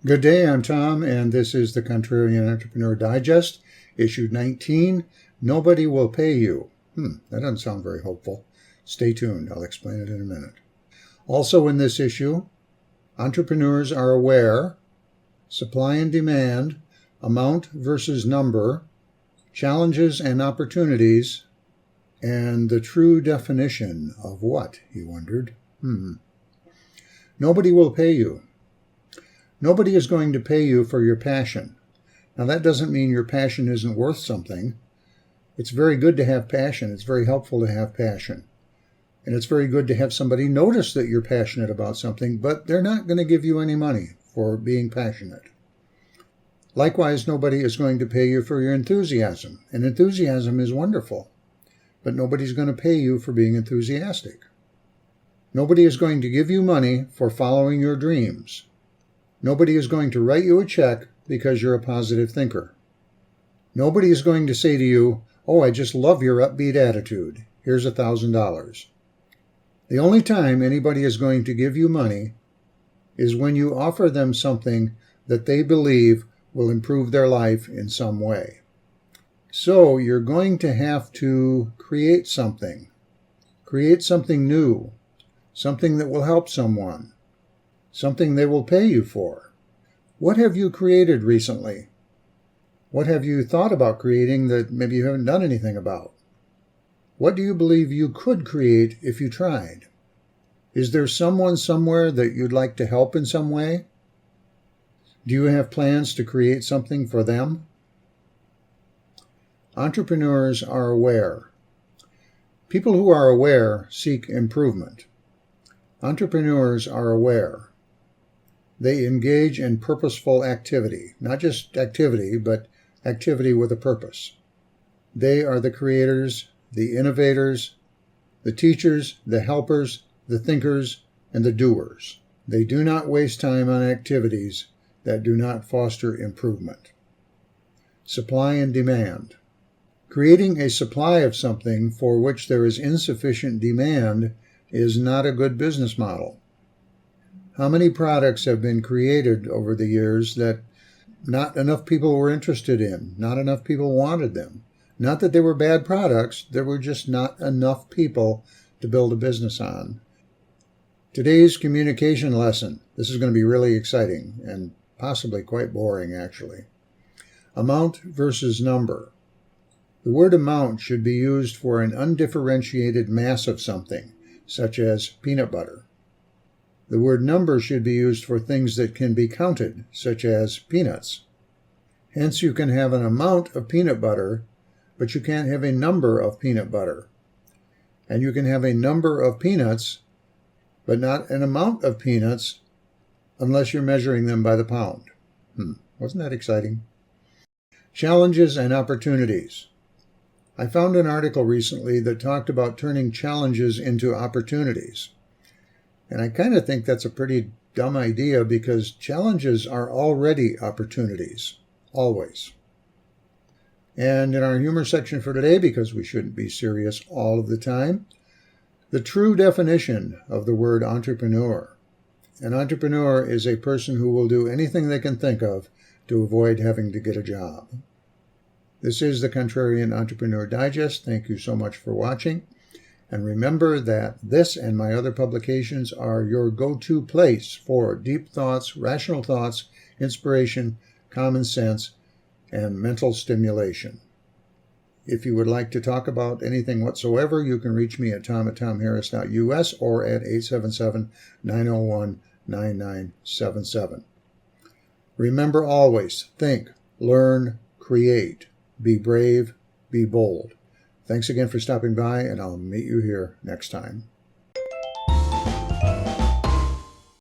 Good day, I'm Tom, and this is the Contrarian Entrepreneur Digest, issue 19, Nobody Will Pay You. That doesn't sound very hopeful. Stay tuned, I'll explain it in a minute. Also in this issue, entrepreneurs are aware, supply and demand, amount versus number, challenges and opportunities, and the true definition of what, you wondered. Nobody will pay you. Nobody is going to pay you for your passion. Now, that doesn't mean your passion isn't worth something. It's very good to have passion. It's very helpful to have passion. And it's very good to have somebody notice that you're passionate about something, but they're not going to give you any money for being passionate. Likewise, nobody is going to pay you for your enthusiasm. And enthusiasm is wonderful, but nobody's going to pay you for being enthusiastic. Nobody is going to give you money for following your dreams. Nobody is going to write you a check because you're a positive thinker. Nobody is going to say to you, "Oh, I just love your upbeat attitude. Here's $1,000. The only time anybody is going to give you money is when you offer them something that they believe will improve their life in some way. So you're going to have to create something new, something that will help someone, something they will pay you for. What have you created recently? What have you thought about creating that maybe you haven't done anything about? What do you believe you could create if you tried? Is there someone somewhere that you'd like to help in some way? Do you have plans to create something for them? Entrepreneurs are aware. People who are aware seek improvement. Entrepreneurs are aware. They engage in purposeful activity, not just activity, but activity with a purpose. They are the creators, the innovators, the teachers, the helpers, the thinkers, and the doers. They do not waste time on activities that do not foster improvement. Supply and demand. Creating a supply of something for which there is insufficient demand is not a good business model. How many products have been created over the years that not enough people were interested in, not enough people wanted them? Not that they were bad products, there were just not enough people to build a business on. Today's communication lesson, this is going to be really exciting and possibly quite boring actually. Amount versus number. The word amount should be used for an undifferentiated mass of something, such as peanut butter. The word number should be used for things that can be counted, such as peanuts. Hence, you can have an amount of peanut butter, but you can't have a number of peanut butter. And you can have a number of peanuts, but not an amount of peanuts, unless you're measuring them by the pound. Wasn't that exciting? Challenges and opportunities. I found an article recently that talked about turning challenges into opportunities. And I kind of think that's a pretty dumb idea because challenges are already opportunities, always. And in our humor section for today, because we shouldn't be serious all of the time, the true definition of the word entrepreneur. An entrepreneur is a person who will do anything they can think of to avoid having to get a job. This is the Contrarian Entrepreneur Digest. Thank you so much for watching. And remember that this and my other publications are your go-to place for deep thoughts, rational thoughts, inspiration, common sense, and mental stimulation. If you would like to talk about anything whatsoever, you can reach me at tom@tomharris.us or at 877-901-9977. Remember always, think, learn, create, be brave, be bold. Thanks again for stopping by, and I'll meet you here next time.